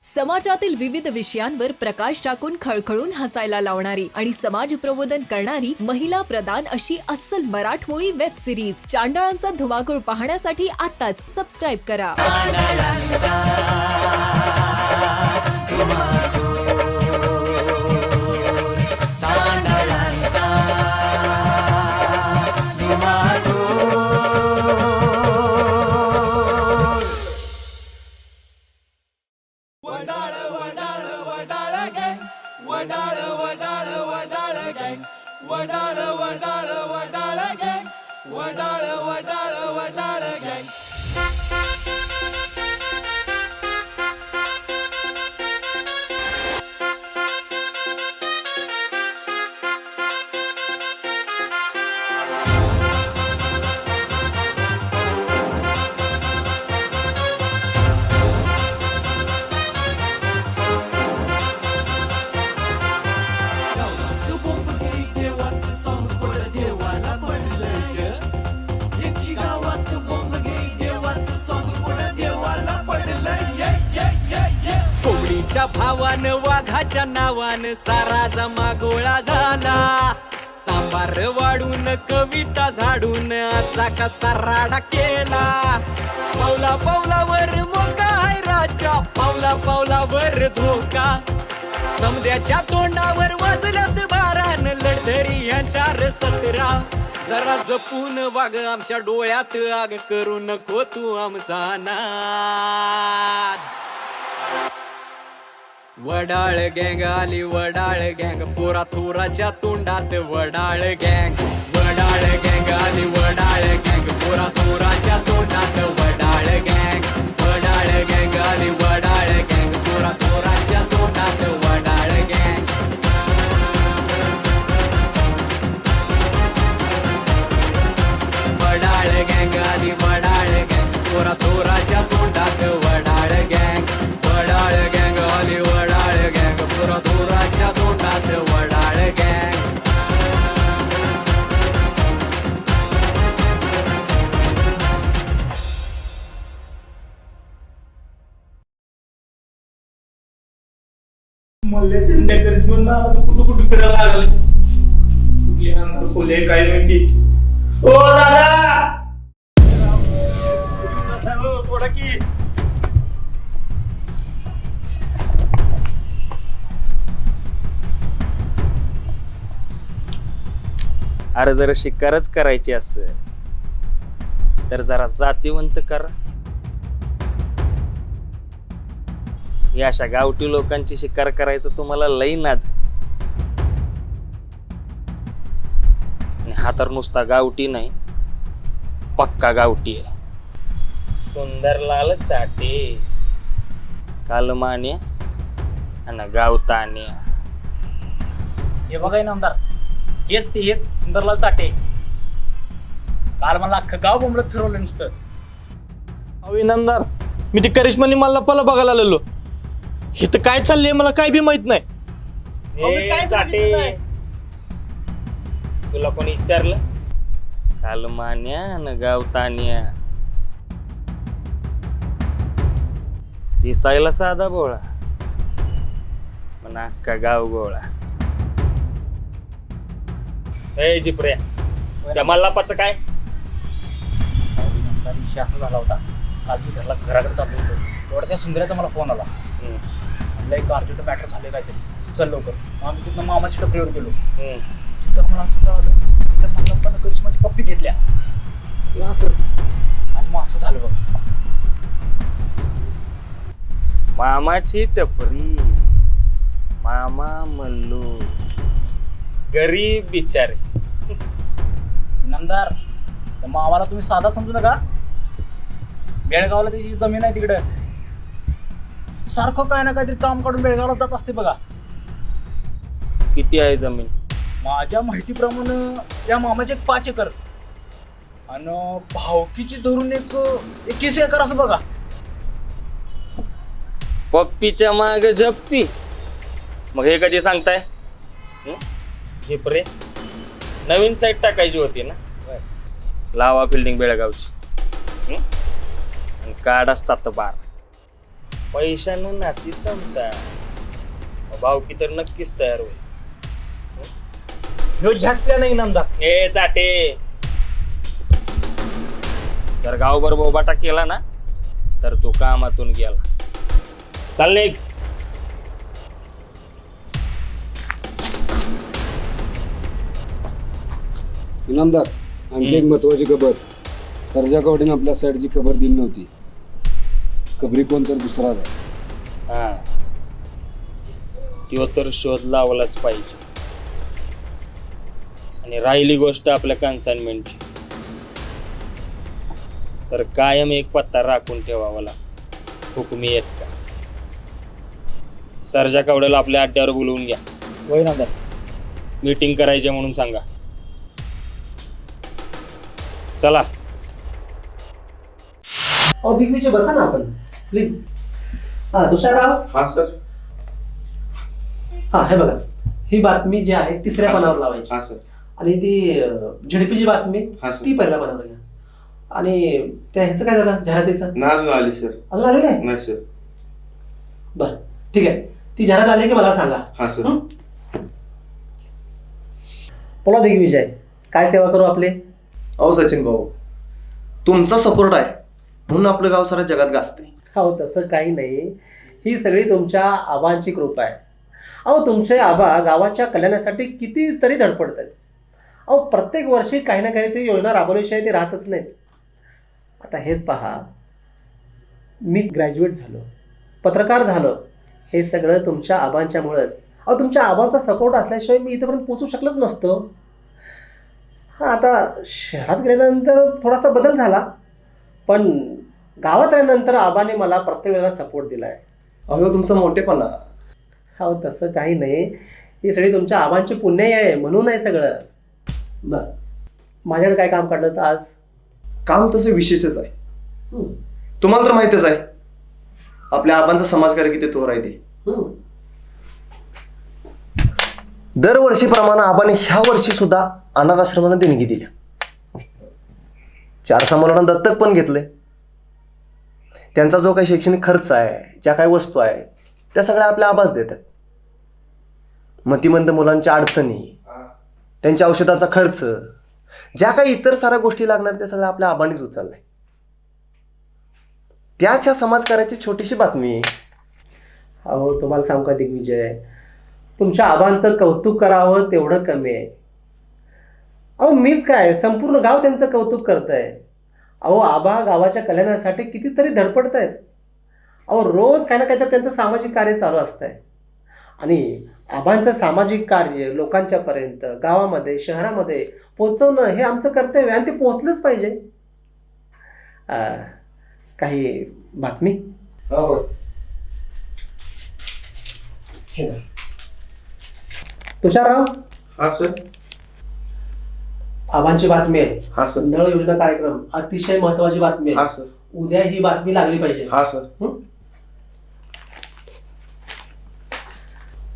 समाजातील विविध विषयांवर प्रकाश टाकून खळखळून हसायला लावणारी आणि समाज प्रबोधन करणारी महिला प्रधान अशी अस्सल मराठमोळी वेब सिरीज चांडळांचा धुमाकूळ पाहण्यासाठी आताच सबस्क्राईब करा. भावान वाघाच्या नावान सारा जमा गोळा झाला. सांबार वाढून कविता झाडून असा कसा राडा केला. पावला पावलावर मोका आहे राजा, पावला पावलावर धोका. समद्याच्या तोंडावर वाजल्यात बारान लढधरी यांच्यावर 17. जरा जपून वाग आमच्या डोळ्यात आग करू नको तू आमचा नाद. वडाळ गँग आली वडाळ गँग, पोरा थोराच्या तोंडात वडाळ गँग. वडाळ गँग आली वडाळ गँग, पोरा थोराच्या तोंडात वडाळ गँग. वडाळ गँग आली वडाळ गँग, पोरा थोराच्या तोंडात वडाळ गँग. वडाळ गँग आली वडाळ गँग, पोरा थोराच्या तोंडात वडाळ गँग. वडाळ गँग आली वडाळ गँग, पोरा थोराच्या तोंडात वडाळ गँग. मल्ल्या झेंड्या करिश्मा नावाला कुठं कुठं फिरायला लागले. कुठली अंधार खोले काय माहिती. ओ दादा थोडा की अरे जरा शिकारच करायची असेल तर जरा जातीवंत करा. या अशा गावठी लोकांची शिकार करायचं तुम्हाला लई नाद. आणि हा तर नुसता गावठी नाही, पक्का गावठी आहे. सुंदर लाल चाटे, कालमान्या आणि गावतान्या. हे बघा नामदार, हेच सुंदरलाल चाटे. काल मला अख्खं गाव बोंबलत फिरवलं नुसतं. अहो इनामदार, मी ती करिश्मानी मला पला बघायला आलेलो. हे तर काय चाललंय मला काय बी माहित नाही. काय चाटे? तुला कोणी विचारलं? कालमान्या आणि गावतान्या. दिसायला साधा बोळा पण अख्खा गाव गोळा. जिप्रे त्या मल्लापाचं काय? विषय असा झाला होता. काल मी घराकडे चाललो होतो, तेवढा त्या सुंदराचा मला फोन आला. म्हणलं एक अर्जंट मॅटर झाले काहीतरी, चल लवकर. मग आम्ही तिथं मामाच्या टपरीवर गेलो. तिथं मला असं कळालं त्या मल्लाप्पानं करिश्माची पप्पी घेतल्या असं. आणि मग असं झालं बघ. मामाची टपरी, मामा मल्लू, गरीब बिचारे. इनामदार, तर मामाला तुम्ही साधा समजू नका. बेळगावला त्याची जमीन आहे तिकडं. सारखं काय ना काहीतरी काम काढून बेळगावला जात असते बघा. किती आहे जमीन? माझ्या माहितीप्रमाणे त्या मामाचे 5 एकर आणि भावकीची धरून एक 21 एकर असं बघा. पप्पीच्या माग जप्पी. मग हे कधी सांगताय? झिपरे नवीन साईट टाकायची होती ना, लावा फिल्डिंग बेळगावची. काढा 7-12. पैशानं नाती संपता, भावकी तर नक्कीच तयार होईल. ह्यो झटका नाही इनामदार. ए चाटे, जर गावभर बोबाटा केला ना तर तू कामातून गेला. चाल निघ. इनामदार, आणखी एक महत्वाची खबर. सर्जा कवडीने आपल्या साईडची खबर दिली नव्हती. खबरी कोण तर दुसराच आहे. हा, तो तर शोध लावलाच पाहिजे. आणि राहिली गोष्ट आपल्या कन्साइनमेंटची, तर कायम एक पत्ता राखून ठेवावा लागतो. हुकुमी येत का? सर्जा कवड्याला आपल्या अड्ड्यावर बोलवून घ्या. होय इनामदार. मीटिंग करायची म्हणून सांगा. चला. अहो दिग्विजय, बसा ना आपण प्लीज. हा तुषारराव. हा सर. हा हे बघा, ही बातमी जी आहे तिसऱ्या हा, सर. पानावर लावायची. हा सर. आणि ती झडपीची बातमी हा, सर. ती पहिल्या पानावर घ्या. आणि त्या ह्याचं काय झालं, जाहिरातीचं? ना अजून आली सर. अजून आले नाही? नाही सर. बर ठीक आहे, ती जाहिरात आली की मला सांगा. हा सर. हं? बोला दिग्विजय, काय सेवा करू आपले? अहो सचिन भाऊ, तुमचा सपोर्ट आहे म्हणून आपलं गाव सारा जगात गाजते. हो तसं काही नाही, ही सगळी तुमच्या आबांची कृपा आहे. अहो तुमचे आबा गावाच्या कल्याणासाठी कितीतरी धडपडत आहेत. अहो प्रत्येक वर्षी काही ना काहीतरी योजना राबवल्याशिवाय ते राहतच नाहीत. आता हेच पहा, मी ग्रॅज्युएट झालो, पत्रकार झालो, हे सगळं तुमच्या आबांच्यामुळंच. अहो तुमच्या आबांचा सपोर्ट असल्याशिवाय मी इथपर्यंत पोहोचू शकलोच नसतो. हां, आता शहरात गेल्यानंतर थोडासा बदल झाला, पण गावात आल्यानंतर आबाने मला प्रत्येक वेळेला सपोर्ट दिला आहे. अहो तुमचा मोठेपणा. हो तसं काही नाही, ही सगळी तुमच्या आबांची पुण्य आहे म्हणून आहे सगळं. बरं, माझ्याकडे काय काम काढलं तर आज? काम तसं विशेषच आहे. हं, तुम्हाला तर माहितीच आहे आपल्या आबांचा समाजकार्य किती थोर आहे ते. हं. दरवर्षीप्रमाणे आबाने ह्या वर्षी सुद्धा अनाथ आश्रमांना देणगी दिल्या. 4 मुलांना दत्तक पण घेतले. त्यांचा जो काही शैक्षणिक खर्च आहे, ज्या काही वस्तू आहे, त्या सगळ्या आपल्या आबाच देतात. मतिमंद मुलांच्या अडचणी, त्यांच्या औषधाचा खर्च, ज्या काही इतर साऱ्या गोष्टी लागणार त्या सगळ्या आपल्या आबांनीच उचललाय. त्याच ह्या समाजकार्याची छोटीशी बातमी. अहो तुम्हाला सांगू का दिग्विजय, तुमच्या आबांचं कौतुक करावं तेवढं कमी आहे. अहो मीच काय, संपूर्ण गाव त्यांचं कौतुक करत आहे. अहो आबा गावाच्या कल्याणासाठी कितीतरी धडपडत आहेत. अहो रोज काही ना काहीतरी त्यांचं सामाजिक कार्य चालू असतं आहे. आणि आबांचं सामाजिक कार्य लोकांच्यापर्यंत, गावामध्ये, शहरामध्ये पोचवणं हे आमचं कर्तव्य, आणि ते पोचलंच पाहिजे. काही बातमी? ठीक आहे. तुषारराव. हा सर. आबांची बातमी आहे. हा सर. नळ योजना कार्यक्रम अतिशय महत्वाची बातमी हा आहे. सर. उद्या ही बातमी लागली पाहिजे. हा सर. हं?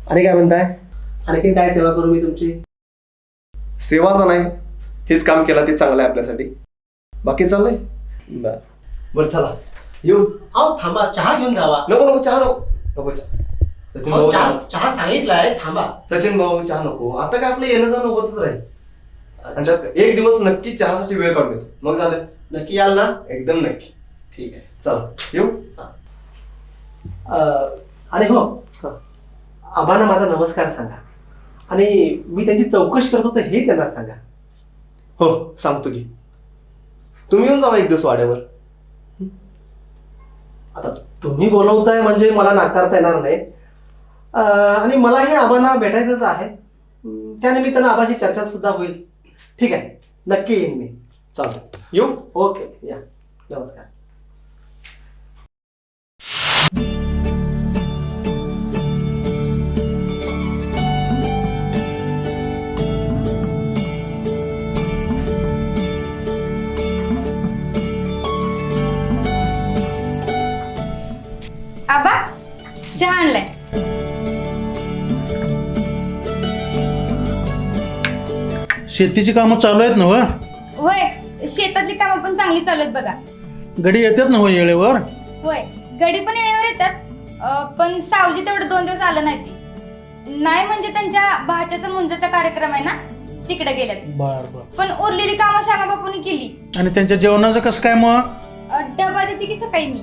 आणि काय म्हणताय, आणखी काय सेवा करू मी तुमची? सेवा तर नाही, हेच काम केलं ते चांगलं आहे आपल्यासाठी. बाकी चाललंय. बरं चला येऊ. अहो थांबा, चहा घेऊन जावा. नको चहा नको चहा. सचिन अहो, भाऊ चहा सांगितलाय, थांबा. सचिन भाऊ चहा नको. आता काय आपलं येणं जाणं होतच राहील. आणि त्यात एक दिवस नक्की चहासाठी वेळ काढून देतो, मग झालं. नक्की याल ना? एकदम नक्की. ठीक आहे. चल येऊ. आणि हो, आबांना माझा नमस्कार सांगा. आणि मी त्यांची चौकशी करतो तर हे त्यांना सांगा. हो सांगतो की. तुम्ही येऊन जावा एक दिवस वाड्यावर. आता तुम्ही बोलवताय म्हणजे मला नाकारता येणार नाही. आणि मलाही आबांना भेटायचंच आहे. त्यानिमित्तानं आबाची चर्चा सुद्धा होईल. ठीक आहे, नक्की येईन मी. चालतं, येऊ. ओके, या. नमस्कार. आबा चहा आणलाय. शेतीची कामं चालू आहेत ना? होय, शेतातली कामं पण चांगली चालू आहेत बघा. गडी येतात ना हो वेळेवर? होय गडी पण वेळेवर येतात पण सावजी तेवढं 2 दिवस आलं नाही ती नाही म्हणजे त्यांच्या भाच्याचा मुंजाचा कार्यक्रम आहे ना तिकडे गेल्यात बर बर. पण उरलेली कामं श्यामा बापूंनी केली आणि त्यांच्या जेवणाचं कसं काय मग? डबा देते की सकाळी मी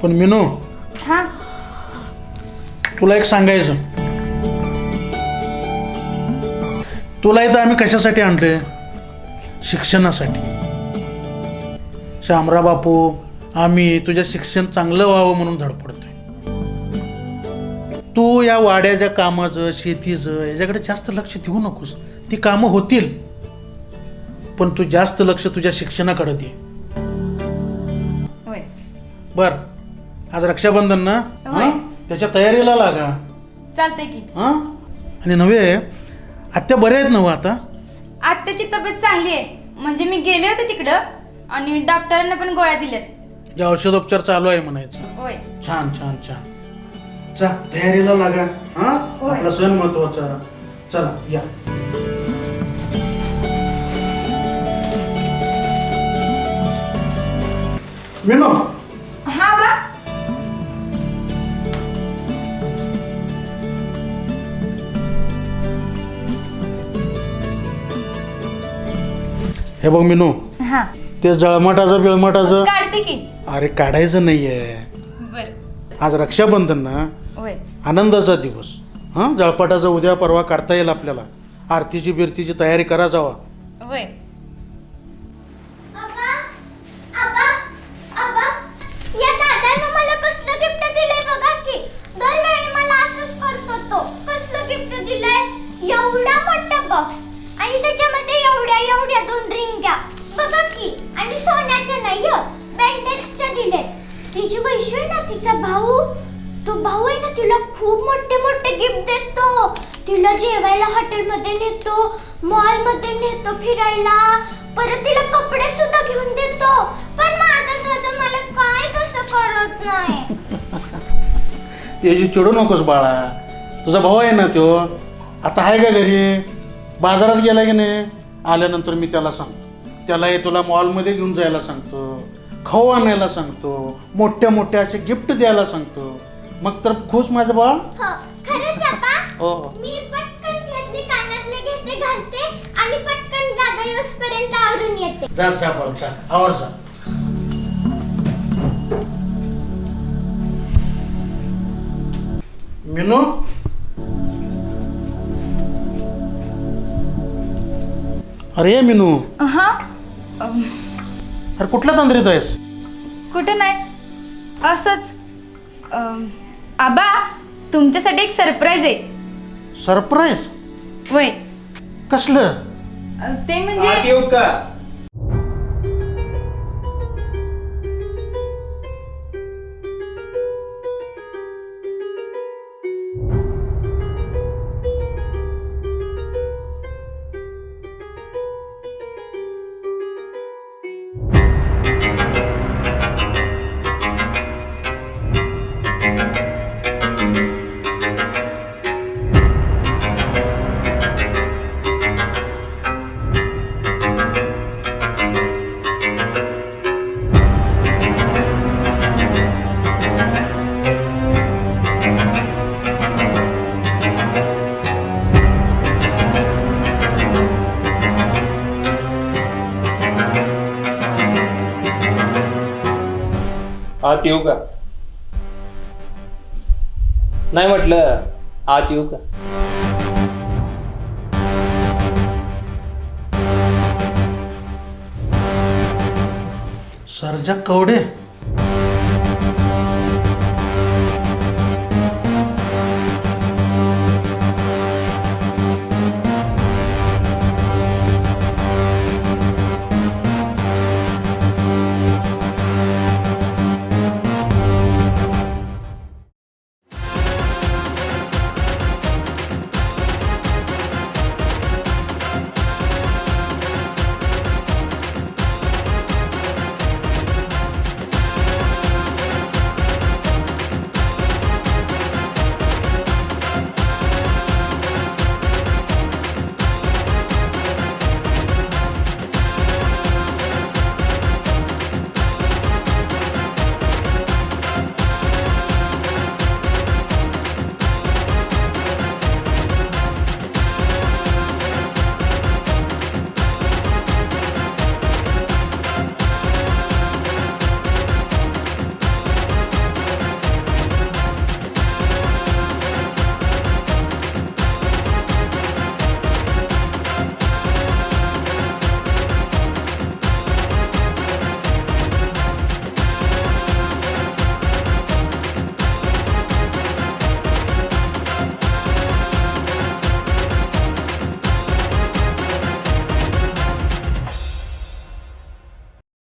पण मिनू हा तुला एक सांगायचं, तुला इथं आम्ही कशासाठी आणले? शिक्षणासाठी. शामरा बापू आम्ही तुझ्या शिक्षण चांगलं व्हावं म्हणून धडपडतोय. तू या वाड्याच्या कामाचं शेतीचं याच्याकडे जास्त लक्ष देऊ नकोस. ती कामं होतील पण तू जास्त लक्ष तुझ्या शिक्षणाकडे दे. होय बर आज रक्षाबंधन ना? होय. हं? त्याच्या तयारीला लागा. चालतंय की हा आणि नव्हे आत्या बऱ्या आहेत नव्हे आता? आत्याची तब्येत चांगली आहे म्हणजे मी गेले होते तिकडं आणि डॉक्टरांना पण गोळ्या दिल्यात. जे औषधोपचार चालू आहे म्हणायचं. होय छान छान छान. चा तयारीला लागा. हा होय. आपला सण महत्वाचा. चला या. विनो हा बा हे बघ मिनू, हा ते जळमटाचं बिळमटाचं काढते की. अरे काढायचं नाहीये. बर आज रक्षाबंधन ना, होय आनंदाचा दिवस. हां जळपाटाचं उद्या परवा काढता येईल आपल्याला. आरतीची बिरतीची तयारी करा जावा. होय या दादानं मला कसलं गिफ्ट दिलंय बघा की. दरवेळी मला असंच करतो तो. कसलं गिफ्ट दिलंय? एवढा मोठा बॉक्स आणि त्याच्यामध्ये एवढ्या एवढ्या 2 रिंग्या बघा की. आणि सोन्याच्या नाही बेंटेक्सच्या दिले. तिची वैशू आहे ना, तिचा भाऊ, तो भाऊ आहे ना, तिला खूप मोठे मोठे गिफ्ट देतो. तिला जेवायला हॉटेलमध्ये नेतो, मॉलमध्ये नेतो फिरायला, परत तिला कपडे सुद्धा घेऊन देतो. पण माझा दादा मला काय कसं करत नाही. त्याची चिडू नकोस बाळा. तुझा भाऊ आहे ना तो, आता आहे का घरी? बाजारात गेला की नाही? आल्यानंतर मी त्याला सांगतो. त्याला हे तुला मॉलमध्ये घेऊन जायला सांगतो, खाऊ आणायला सांगतो, मोठ्या मोठ्या असे गिफ्ट द्यायला सांगतो. मग तर खुश माझं बाळ. हो खरंच का? हो मी पटकन घेतली, कानातले घेते, घालते आणि पटकन दादा येऊसपर्यंत आवरून येते. जा जा बाळ जा, आवर जा. मिनू अरे मिनू, हा अरे कुठल्या तंद्रीत आहेस? कुठे नाही असंच आबा तुमच्यासाठी एक सरप्राईज आहे. सरप्राईज? होय कसलं? ते आत म्हणजे येऊ का? आत येऊ का? नाही म्हटलं आत येऊ का? सरजा कवडे